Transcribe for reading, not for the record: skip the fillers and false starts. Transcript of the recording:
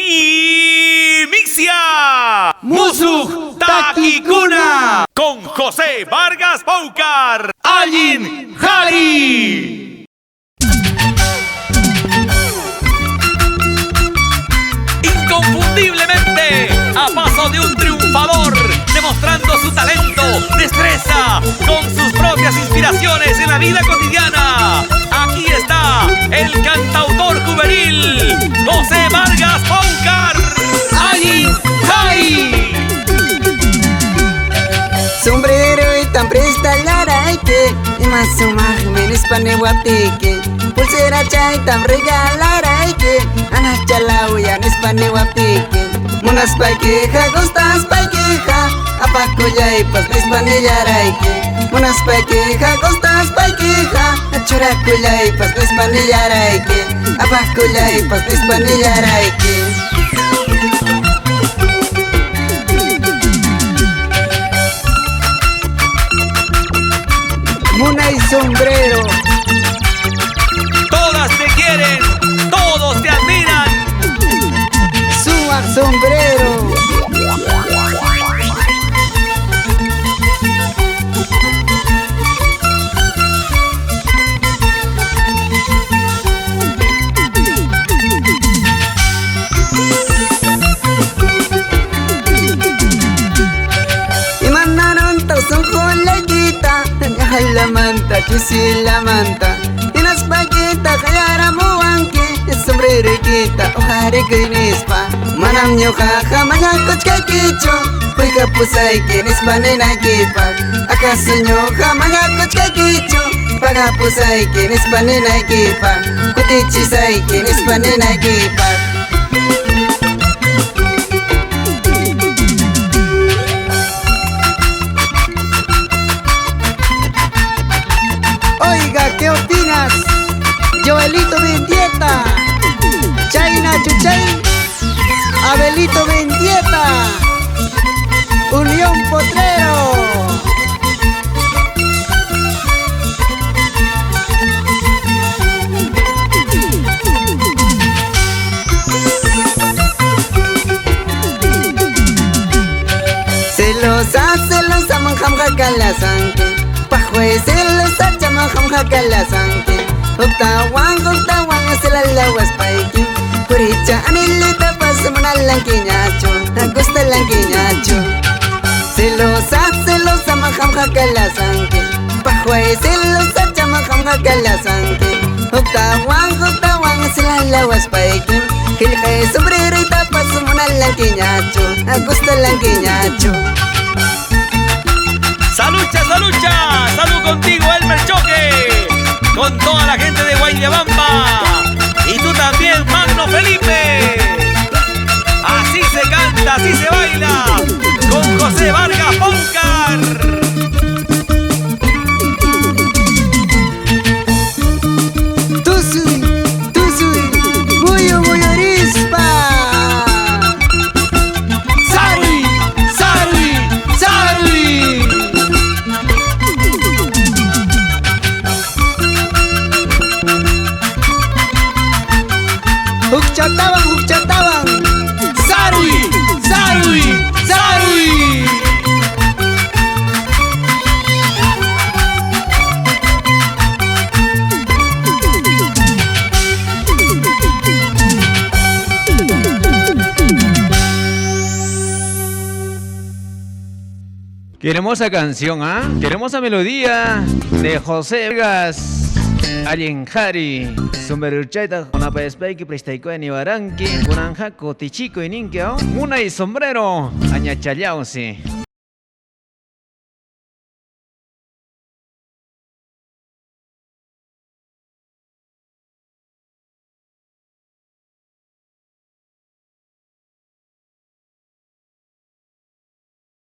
Primicia Musuk Takikuna con José Vargas Paucar, Allin Hari. Inconfundiblemente a paso de un triunfador, demostrando su talento, destreza, con sus propias inspiraciones en la vida cotidiana. Aquí está el cantautor juvenil José Vargas Paucar, Allin Hari. Sombrero y tan presta laraike, y más o más menes pane guaptique. Pulsera chay tan regalaraike, anachalau ya nes pane guaptique. Munas paikeja, gustas paikeja, apaco ya y pas nes pane yaraike. Munas paikeja, gustas paikeja, achuraco ya y pas nes pane yaraike. Apaco ya y pas nes pane yaraike. Muna y sombrero. Todas te quieren, todos te admiran. Suba sombrero. Y mandaron todos un jolequita. La manta, chisi la manta. Y las paquitas, gallara muanque. Es sombreriquita, ojare que nispa. Manam ñojaja, mañacochca quicho. Puica pusay que nispa nena kipa. Acaso ñoja, mañacochca quicho. Paga pusay que nispa nena kipa. Cutichisay que nispa nena kipa. Oiga, ¿qué opinas? Joelito Mendieta, Chayna Chuchay, Abelito Mendieta, Unión Potrero. Celosa, manjamja calasanque. Pajuez celosa, chamajamja calasanque. Octawan, es el alaguas paiki. Puricha, anilita, pasamos al lanquiñacho. Agusta el lanquiñacho. Celosa, manjamja calasanque. Pajuez celosa, chamajamja calasanque. Octawan, es el alaguas paiki. Gilja sombrero y pasamos al lanquiñacho. Agusta el lanquiñacho. Salucha, salucha, salud contigo Elmer Choque, con toda la gente de Guayabamba y tú también Magno Felipe. Así se canta, así se baila con José Vargas Paucar. Muy arispa. Sarui. Huchataban. Sarui. Qué hermosa canción, ¿ah? Qué hermosa melodía de José Vargas, Allin Hari. Sombrero una pespeiki prestaiko en Ibaranqui, unanjaco tichico y ninqueo, una y sombrero, añachallausi.